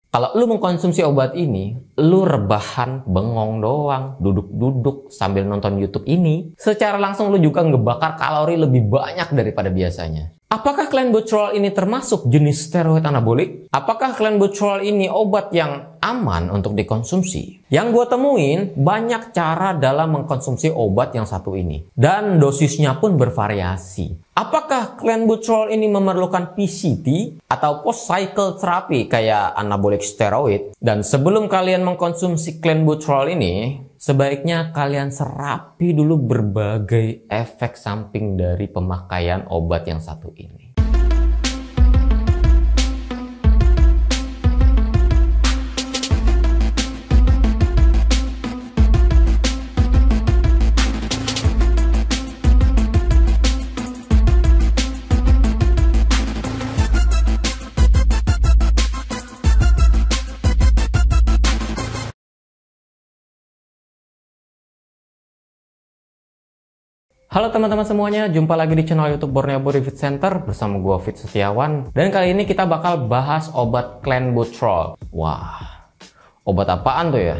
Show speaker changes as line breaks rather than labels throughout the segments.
Kalau lu mengkonsumsi obat ini, lu rebahan, bengong doang, duduk-duduk sambil nonton YouTube ini, secara langsung lu juga ngebakar kalori lebih banyak daripada biasanya. Apakah clenbuterol ini termasuk jenis steroid anabolik? Apakah clenbuterol ini obat yang aman untuk dikonsumsi? Yang gue temuin, banyak cara dalam mengkonsumsi obat yang satu ini. Dan dosisnya pun bervariasi. Apakah clenbuterol ini memerlukan PCT atau post cycle therapy kayak anabolic steroid? Dan sebelum kalian mengkonsumsi clenbuterol ini, sebaiknya kalian serapi dulu berbagai efek samping dari pemakaian obat yang satu ini. Halo teman-teman semuanya, jumpa lagi di channel YouTube Borneo Body Fit Center bersama gue Fit Setiawan. Dan kali ini kita bakal bahas obat clenbuterol. Wah, obat apaan tuh ya?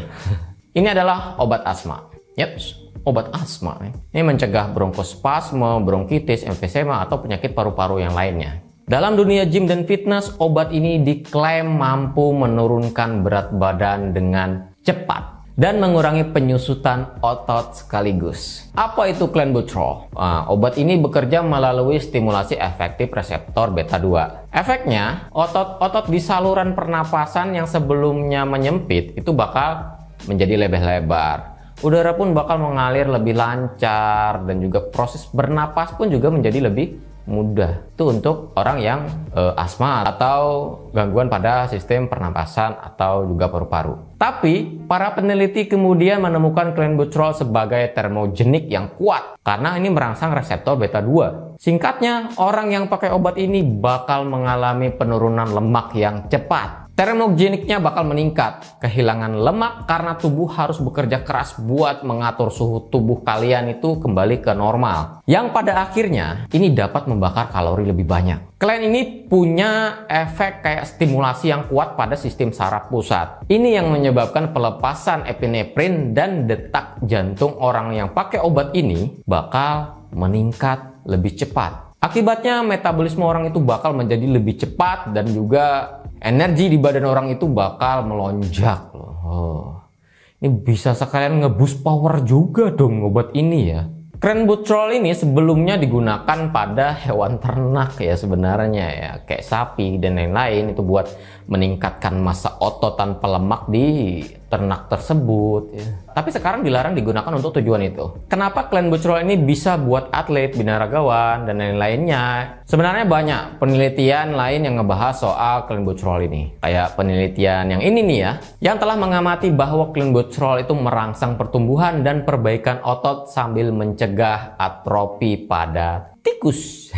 Ini adalah obat asma. Yaps, obat asma. Ini mencegah bronkospasme, bronkitis, emfisema, atau penyakit paru-paru yang lainnya. Dalam dunia gym dan fitness, obat ini diklaim mampu menurunkan berat badan dengan cepat dan mengurangi penyusutan otot sekaligus. Apa itu clenbuterol? Obat ini bekerja melalui stimulasi efektif reseptor beta 2. Efeknya, otot-otot di saluran pernapasan yang sebelumnya menyempit itu bakal menjadi lebar-lebar. Udara pun bakal mengalir lebih lancar dan juga proses bernapas pun juga menjadi lebih mudah. Itu untuk orang yang asma atau gangguan pada sistem pernapasan atau juga paru-paru. Tapi para peneliti kemudian menemukan clenbuterol sebagai termogenik yang kuat karena ini merangsang reseptor beta 2. Singkatnya, orang yang pakai obat ini bakal mengalami penurunan lemak yang cepat. Termogeniknya bakal meningkat, kehilangan lemak karena tubuh harus bekerja keras buat mengatur suhu tubuh kalian itu kembali ke normal. Yang pada akhirnya ini dapat membakar kalori lebih banyak. Klen ini punya efek kayak stimulasi yang kuat pada sistem saraf pusat. Ini yang menyebabkan pelepasan epinefrin dan detak jantung orang yang pakai obat ini bakal meningkat lebih cepat. Akibatnya metabolisme orang itu bakal menjadi lebih cepat dan juga energi di badan orang itu bakal melonjak loh. Ini bisa sekalian nge-boost power juga dong obat ini ya. Clenbuterol ini sebelumnya digunakan pada hewan ternak ya sebenarnya ya, kayak sapi dan lain-lain, itu buat meningkatkan massa otot tanpa lemak di ternak tersebut ya. Tapi sekarang dilarang digunakan untuk tujuan itu. Kenapa clenbuterol ini bisa buat atlet, binaragawan dan lain-lainnya? Sebenarnya banyak penelitian lain yang ngebahas soal clenbuterol ini. Kayak penelitian yang ini nih ya, yang telah mengamati bahwa clenbuterol itu merangsang pertumbuhan dan perbaikan otot sambil mencegah atrofi pada tikus.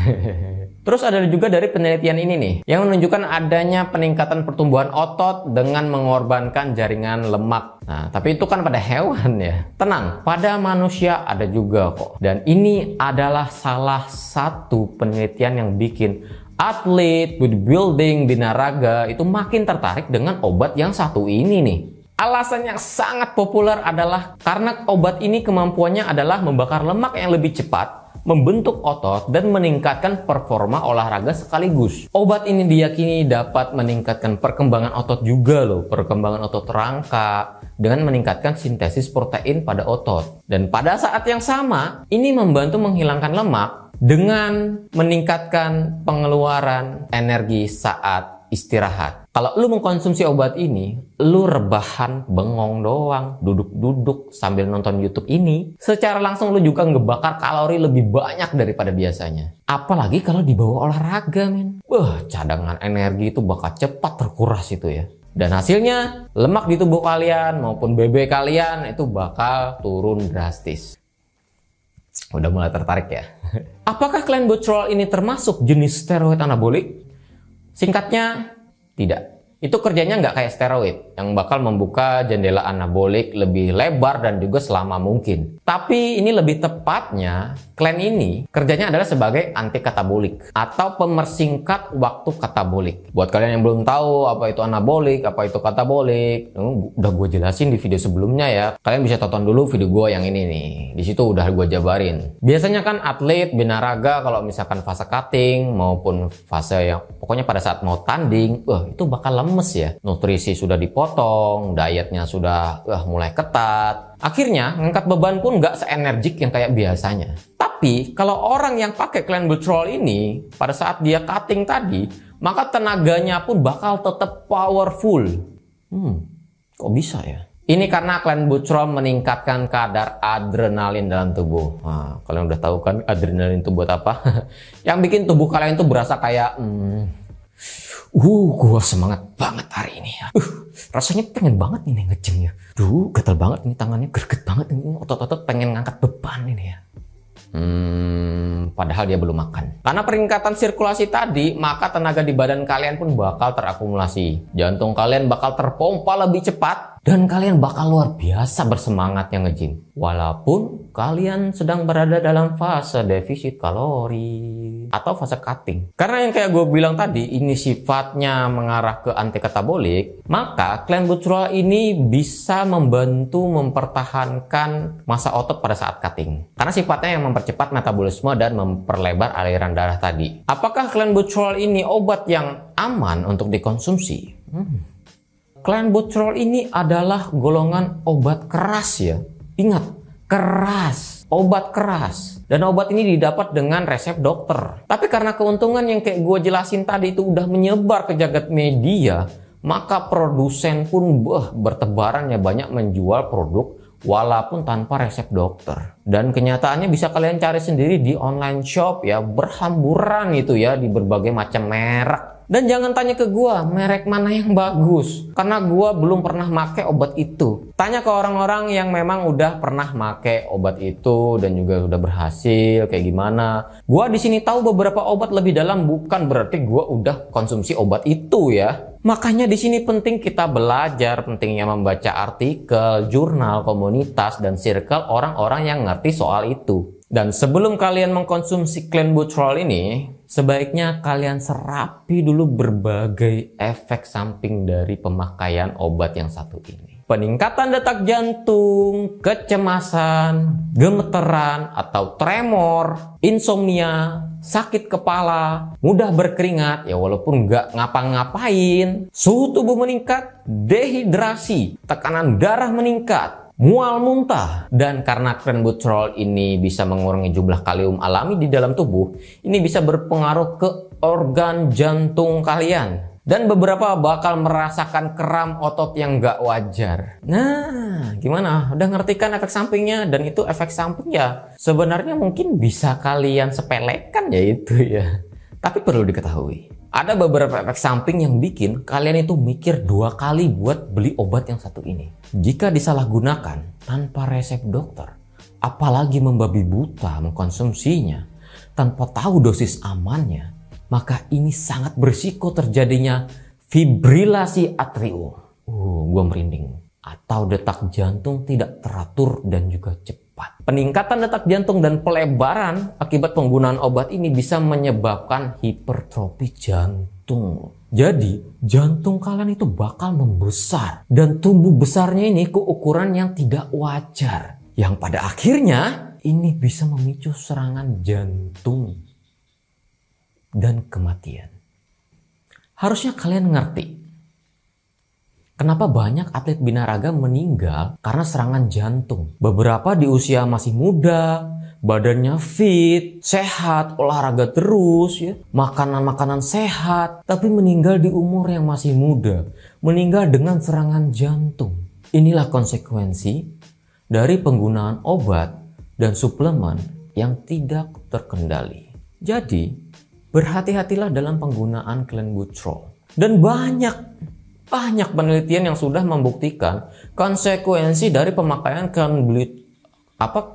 Terus ada juga dari penelitian ini nih, yang menunjukkan adanya peningkatan pertumbuhan otot dengan mengorbankan jaringan lemak. Nah, tapi itu kan pada hewan ya. Tenang, pada manusia ada juga kok. Dan ini adalah salah satu penelitian yang bikin atlet, bodybuilding, binaraga itu makin tertarik dengan obat yang satu ini nih. Alasan yang sangat populer adalah karena obat ini kemampuannya adalah membakar lemak yang lebih cepat, membentuk otot, dan meningkatkan performa olahraga sekaligus. Obat ini diyakini dapat meningkatkan perkembangan otot juga loh, perkembangan otot rangka, dengan meningkatkan sintesis protein pada otot. Dan pada saat yang sama, ini membantu menghilangkan lemak dengan meningkatkan pengeluaran energi saat istirahat. Kalau lu mengkonsumsi obat ini, lu rebahan, bengong doang, duduk-duduk sambil nonton YouTube ini, secara langsung lu juga ngebakar kalori lebih banyak daripada biasanya. Apalagi kalau dibawa olahraga, men. Cadangan energi itu bakal cepat terkuras itu ya. Dan hasilnya, lemak di tubuh kalian maupun BB kalian itu bakal turun drastis. Udah mulai tertarik ya? Apakah clenbuterol ini termasuk jenis steroid anabolik? Singkatnya, tidak. Itu kerjanya nggak kayak steroid yang bakal membuka jendela anabolik lebih lebar dan juga selama mungkin. Tapi ini lebih tepatnya, Clen ini kerjanya adalah sebagai anti katabolik atau pemersingkat waktu katabolik. Buat kalian yang belum tahu apa itu anabolik, apa itu katabolik, udah gue jelasin di video sebelumnya ya. Kalian bisa tonton dulu video gue yang ini nih. Di situ udah gue jabarin. Biasanya kan atlet binaraga kalau misalkan fase cutting maupun fase yang pokoknya pada saat mau tanding, itu bakal lemes ya. Nutrisi sudah dipotong, dietnya sudah mulai ketat. Akhirnya ngangkat beban pun nggak seenergik yang kayak biasanya. Tapi kalau orang yang pakai Clenbuterol ini pada saat dia cutting tadi, maka tenaganya pun bakal tetap powerful. Kok bisa ya? Ini karena Clenbuterol meningkatkan kadar adrenalin dalam tubuh. Nah, kalian udah tahu kan adrenalin itu buat apa? Yang bikin tubuh kalian tuh berasa kayak gua semangat banget hari ini ya. Rasanya pengen banget ini nge-gym ya. Gatel banget ini tangannya, greget banget ini, otot-otot pengen ngangkat beban ini ya. Padahal dia belum makan. Karena peningkatan sirkulasi tadi, maka tenaga di badan kalian pun bakal terakumulasi. Jantung kalian bakal terpompa lebih cepat dan kalian bakal luar biasa bersemangatnya nge-gym. Walaupun kalian sedang berada dalam fase defisit kalori atau fase cutting. Karena yang kayak gue bilang tadi, ini sifatnya mengarah ke anti katabolik, maka Clenbuterol ini bisa membantu mempertahankan massa otot pada saat cutting. Karena sifatnya yang mempercepat metabolisme dan memperlebar aliran darah tadi. Apakah Clenbuterol ini obat yang aman untuk dikonsumsi? Clenbuterol ini adalah golongan obat keras ya. Ingat, keras, obat keras. Dan obat ini didapat dengan resep dokter. Tapi karena keuntungan yang kayak gue jelasin tadi itu udah menyebar ke jagat media, maka produsen pun bertebaran ya banyak menjual produk walaupun tanpa resep dokter. Dan kenyataannya bisa kalian cari sendiri di online shop ya, berhamburan itu ya di berbagai macam merek. Dan jangan tanya ke gua merek mana yang bagus, karena gua belum pernah make obat itu. Tanya ke orang-orang yang memang udah pernah make obat itu dan juga udah berhasil kayak gimana. Gua di sini tahu beberapa obat lebih dalam, bukan berarti gua udah konsumsi obat itu ya. Makanya di sini penting kita belajar, pentingnya membaca artikel, jurnal, komunitas, dan circle orang-orang yang ngerti soal itu. Dan sebelum kalian mengkonsumsi Clenbuterol ini, sebaiknya kalian serapi dulu berbagai efek samping dari pemakaian obat yang satu ini. Peningkatan detak jantung, kecemasan, gemeteran atau tremor, insomnia, sakit kepala, mudah berkeringat, ya walaupun nggak ngapa-ngapain, suhu tubuh meningkat, dehidrasi, tekanan darah meningkat, mual muntah. Dan karena Clenbuterol ini bisa mengurangi jumlah kalium alami di dalam tubuh, ini bisa berpengaruh ke organ jantung kalian. Dan beberapa bakal merasakan kram otot yang nggak wajar. Nah, gimana? Udah ngerti kan efek sampingnya? Dan itu efek samping ya sebenarnya mungkin bisa kalian sepelekan ya itu ya. Tapi perlu diketahui, ada beberapa efek samping yang bikin kalian itu mikir 2 kali buat beli obat yang satu ini. Jika disalahgunakan tanpa resep dokter, apalagi membabi buta mengkonsumsinya tanpa tahu dosis amannya, maka ini sangat berisiko terjadinya fibrilasi atrium. Gua merinding. Atau detak jantung tidak teratur dan juga cepat. Peningkatan detak jantung dan pelebaran akibat penggunaan obat ini bisa menyebabkan hipertrofi jantung. Jadi, jantung kalian itu bakal membesar. Dan tumbuh besarnya ini ke ukuran yang tidak wajar. Yang pada akhirnya, ini bisa memicu serangan jantung dan kematian. Harusnya kalian ngerti kenapa banyak atlet binaraga meninggal karena serangan jantung. Beberapa di usia masih muda, badannya fit, sehat, olahraga terus, ya, makanan-makanan sehat, tapi meninggal di umur yang masih muda, meninggal dengan serangan jantung. Inilah konsekuensi dari penggunaan obat dan suplemen yang tidak terkendali. Jadi, berhati-hatilah dalam penggunaan Clenbuterol. Dan banyak penelitian yang sudah membuktikan konsekuensi dari pemakaian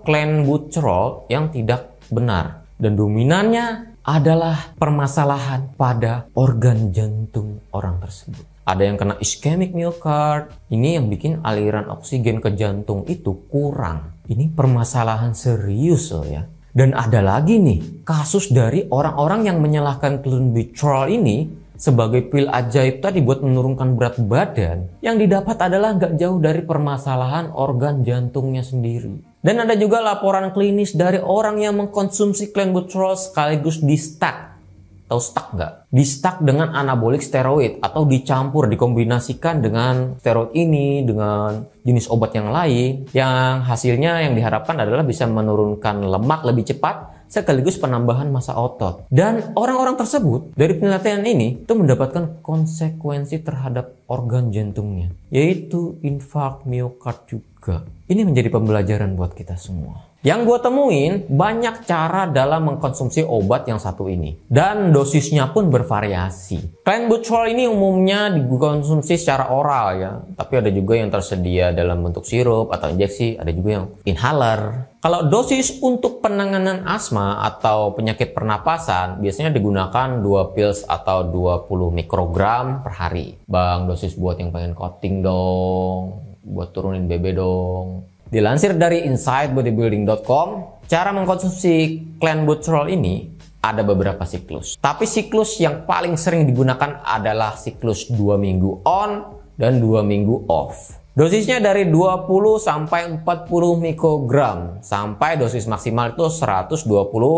Clenbuterol yang tidak benar. Dan dominannya adalah permasalahan pada organ jantung orang tersebut. Ada yang kena ischemic myocard, ini yang bikin aliran oksigen ke jantung itu kurang. Ini permasalahan serius loh ya. Dan ada lagi nih, kasus dari orang-orang yang menyalahkan clenbuterol ini sebagai pil ajaib tadi buat menurunkan berat badan, yang didapat adalah nggak jauh dari permasalahan organ jantungnya sendiri. Dan ada juga laporan klinis dari orang yang mengkonsumsi clenbuterol sekaligus di-stack. Tahu stack nggak? Di-stack dengan anabolik steroid atau dicampur, dikombinasikan dengan steroid ini dengan jenis obat yang lain, yang hasilnya yang diharapkan adalah bisa menurunkan lemak lebih cepat sekaligus penambahan massa otot. Dan orang-orang tersebut dari penelitian ini itu mendapatkan konsekuensi terhadap organ jantungnya, yaitu infark miokard juga. Ini menjadi pembelajaran buat kita semua. Yang gue temuin banyak cara dalam mengkonsumsi obat yang satu ini, dan dosisnya pun bervariasi. Clenbuterol ini umumnya dikonsumsi secara oral ya, tapi ada juga yang tersedia dalam bentuk sirup atau injeksi, ada juga yang inhaler. Kalau dosis untuk penanganan asma atau penyakit pernapasan biasanya digunakan 2 pills atau 20 mikrogram per hari. Bang, dosis buat yang pengen coating dong, buat turunin BB dong. Dilansir dari insightbodybuilding.com, cara mengkonsumsi clenbuterol ini ada beberapa siklus. Tapi siklus yang paling sering digunakan adalah siklus 2 minggu on dan 2 minggu off. Dosisnya dari 20 sampai 40 mikrogram sampai dosis maksimal itu 120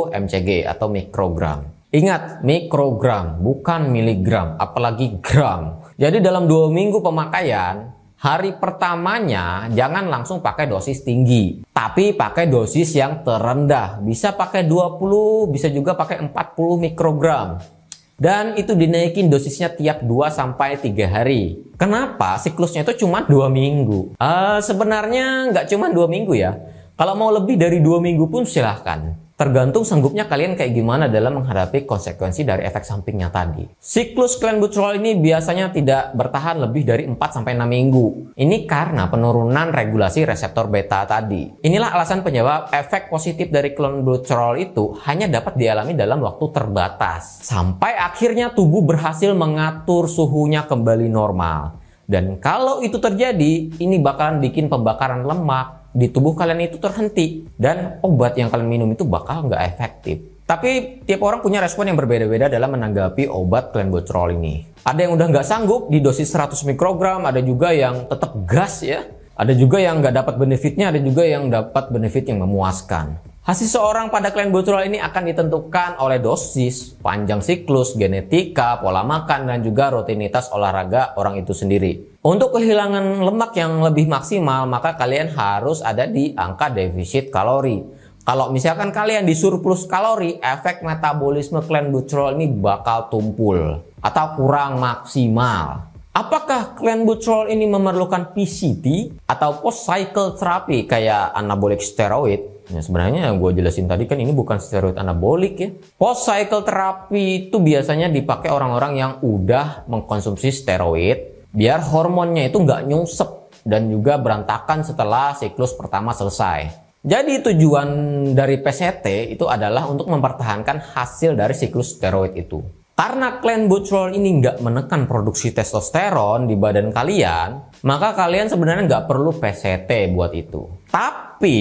mcg atau mikrogram. Ingat, mikrogram bukan miligram, apalagi gram. Jadi dalam 2 minggu pemakaian, hari pertamanya jangan langsung pakai dosis tinggi, tapi pakai dosis yang terendah. Bisa pakai 20, bisa juga pakai 40 mikrogram. Dan itu dinaikin dosisnya tiap 2-3 hari. Kenapa? Siklusnya itu cuma 2 minggu. Sebenarnya nggak cuma 2 minggu ya. Kalau mau lebih dari 2 minggu pun silahkan. Tergantung sanggupnya kalian kayak gimana dalam menghadapi konsekuensi dari efek sampingnya tadi. Siklus clenbuterol ini biasanya tidak bertahan lebih dari 4-6 minggu. Ini karena penurunan regulasi reseptor beta tadi. Inilah alasan penyebab efek positif dari clenbuterol itu hanya dapat dialami dalam waktu terbatas. Sampai akhirnya tubuh berhasil mengatur suhunya kembali normal. Dan kalau itu terjadi, ini bakalan bikin pembakaran lemak di tubuh kalian itu terhenti, dan obat yang kalian minum itu bakal nggak efektif. Tapi tiap orang punya respon yang berbeda-beda dalam menanggapi obat clenbuterol ini. Ada yang udah nggak sanggup di dosis 100 mikrogram, ada juga yang tetap gas ya, ada juga yang nggak dapat benefitnya, ada juga yang dapat benefit yang memuaskan. Hasil seorang pada clenbuterol ini akan ditentukan oleh dosis, panjang siklus, genetika, pola makan, dan juga rutinitas olahraga orang itu sendiri. Untuk kehilangan lemak yang lebih maksimal, maka kalian harus ada di angka defisit kalori. Kalau misalkan kalian di surplus kalori, efek metabolisme clenbuterol ini bakal tumpul atau kurang maksimal. Apakah clenbuterol ini memerlukan PCT atau post cycle therapy kayak anabolic steroid? Ya, sebenarnya yang gue jelasin tadi kan ini bukan steroid anabolik ya. Post cycle therapy itu biasanya dipakai orang-orang yang udah mengkonsumsi steroid biar hormonnya itu nggak nyungsep dan juga berantakan setelah siklus pertama selesai. Jadi tujuan dari PCT itu adalah untuk mempertahankan hasil dari siklus steroid itu. Karena clenbuterol ini nggak menekan produksi testosteron di badan kalian, maka kalian sebenarnya nggak perlu PCT buat itu. Tapi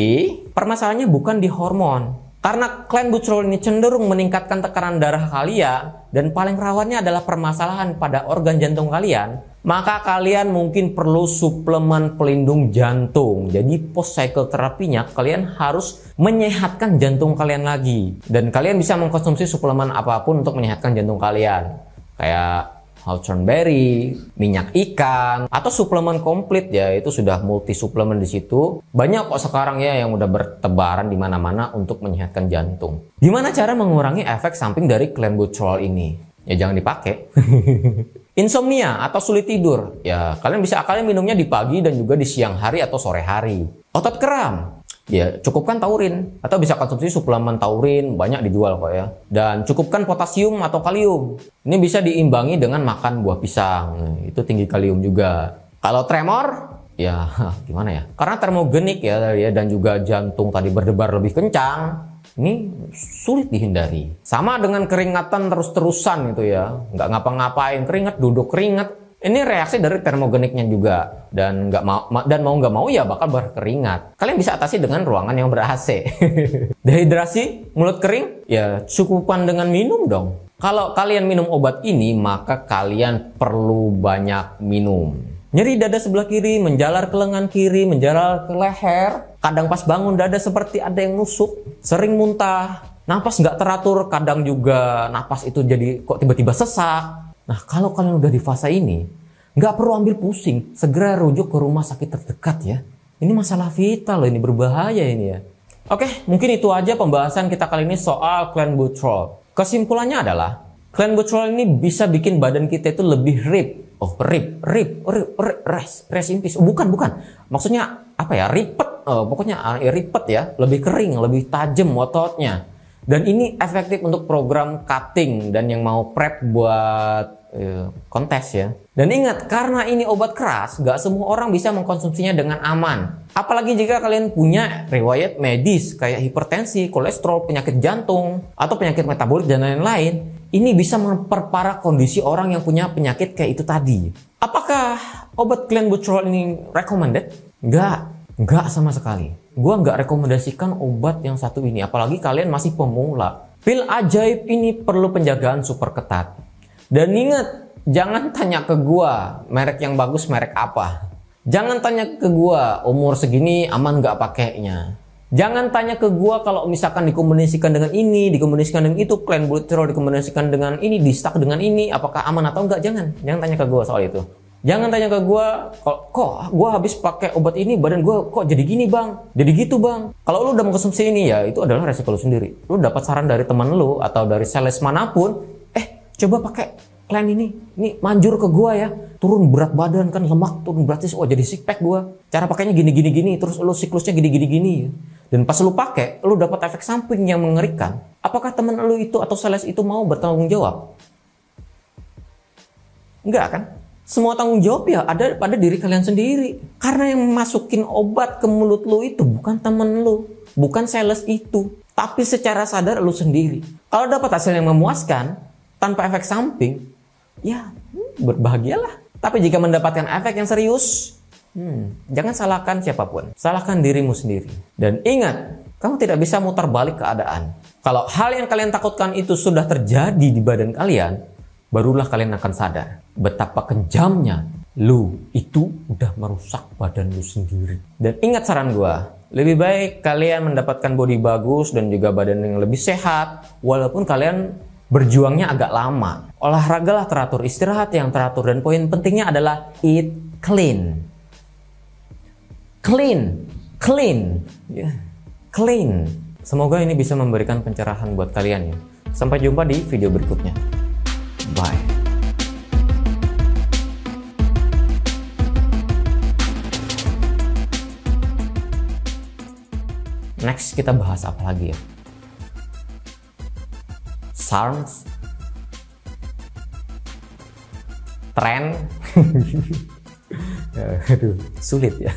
permasalahannya bukan di hormon. Karena clenbuterol ini cenderung meningkatkan tekanan darah kalian dan paling rawannya adalah permasalahan pada organ jantung kalian, maka kalian mungkin perlu suplemen pelindung jantung. Jadi post cycle terapinya kalian harus menyehatkan jantung kalian lagi. Dan kalian bisa mengkonsumsi suplemen apapun untuk menyehatkan jantung kalian. Kayak hawthorn berry, minyak ikan, atau suplemen komplit ya, itu sudah multi suplemen di situ. Banyak kok sekarang ya yang udah bertebaran di mana-mana untuk menyehatkan jantung. Gimana cara mengurangi efek samping dari clenbuterol ini? Ya jangan dipakai. Insomnia atau sulit tidur, ya kalian minumnya di pagi dan juga di siang hari atau sore hari. Otot kram, ya cukupkan taurin atau bisa konsumsi suplemen taurin, banyak dijual kok ya. Dan cukupkan potasium atau kalium. Ini bisa diimbangi dengan makan buah pisang, itu tinggi kalium juga. Kalau tremor, ya gimana ya? Karena termogenik ya dan juga jantung tadi berdebar lebih kencang. Ini sulit dihindari. Sama dengan keringatan terus-terusan gitu ya. Nggak ngapa-ngapain, keringat, duduk keringat. Ini reaksi dari termogeniknya juga. Dan mau nggak mau ya bakal berkeringat. Kalian bisa atasi dengan ruangan yang ber-AC. Dehidrasi, mulut kering, ya cukupan dengan minum dong. Kalau kalian minum obat ini, maka kalian perlu banyak minum. Nyeri dada sebelah kiri, menjalar ke lengan kiri, menjalar ke leher. Kadang pas bangun dada seperti ada yang nusuk. Sering muntah, napas nggak teratur, kadang juga napas itu jadi kok tiba-tiba sesak. Nah, kalau kalian udah di fase ini, nggak perlu ambil pusing. Segera rujuk ke rumah sakit terdekat ya. Ini masalah vital loh, ini berbahaya ini ya. Oke, mungkin itu aja pembahasan kita kali ini soal clenbuterol. Kesimpulannya adalah, clenbuterol ini bisa bikin badan kita itu lebih rip. Rest in peace. Bukan. Maksudnya apa ya? Ripet. Pokoknya ripet ya. Lebih kering, lebih tajam ototnya. Dan ini efektif untuk program cutting dan yang mau prep buat kontes ya. Dan ingat, karena ini obat keras, gak semua orang bisa mengkonsumsinya dengan aman. Apalagi jika kalian punya riwayat medis kayak hipertensi, kolesterol, penyakit jantung, atau penyakit metabolik dan lain-lain. Ini bisa memperparah kondisi orang yang punya penyakit kayak itu tadi. Apakah obat clenbuterol ini recommended? Enggak sama sekali. Gua nggak rekomendasikan obat yang satu ini, apalagi kalian masih pemula. Pil ajaib ini perlu penjagaan super ketat. Dan ingat, jangan tanya ke gua merek yang bagus merek apa. Jangan tanya ke gua umur segini aman nggak pakainya. Jangan tanya ke gua kalau misalkan dikombinasikan dengan ini, dikombinasikan dengan itu, clenbuterol dikombinasikan dengan ini, di-stack dengan ini, apakah aman atau enggak? Jangan tanya ke gua soal itu. Jangan tanya ke gua, kok gua habis pakai obat ini badan gua kok jadi gini bang, jadi gitu bang. Kalau lu udah mengkonsumsi ini ya itu adalah resiko lu sendiri. Lu dapat saran dari teman lu atau dari sales manapun, coba pakai Clen ini manjur ke gua ya, turun berat badan kan, lemak turun berat, jadi six pack gua. Cara pakainya gini, terus lu siklusnya gini. Dan pas lu pakai, lu dapat efek samping yang mengerikan. Apakah teman lu itu atau sales itu mau bertanggung jawab? Enggak kan? Semua tanggung jawab ya ada pada diri kalian sendiri. Karena yang masukin obat ke mulut lu itu bukan temen lu, bukan sales itu, tapi secara sadar lu sendiri. Kalau dapat hasil yang memuaskan tanpa efek samping, ya berbahagialah. Tapi jika mendapatkan efek yang serius, jangan salahkan siapapun, salahkan dirimu sendiri. Dan ingat, kamu tidak bisa mutar balik keadaan. Kalau hal yang kalian takutkan itu sudah terjadi di badan kalian, barulah kalian akan sadar betapa kejamnya lu itu udah merusak badan lu sendiri. Dan ingat saran gua, lebih baik kalian mendapatkan body bagus dan juga badan yang lebih sehat, walaupun kalian berjuangnya agak lama. Olahragalah teratur, istirahat yang teratur, dan poin pentingnya adalah eat clean. Clean. Semoga ini bisa memberikan pencerahan buat kalian ya. Sampai jumpa di video berikutnya. Bye. Next kita bahas apa lagi ya? SARMs, tren, aduh, sulit ya.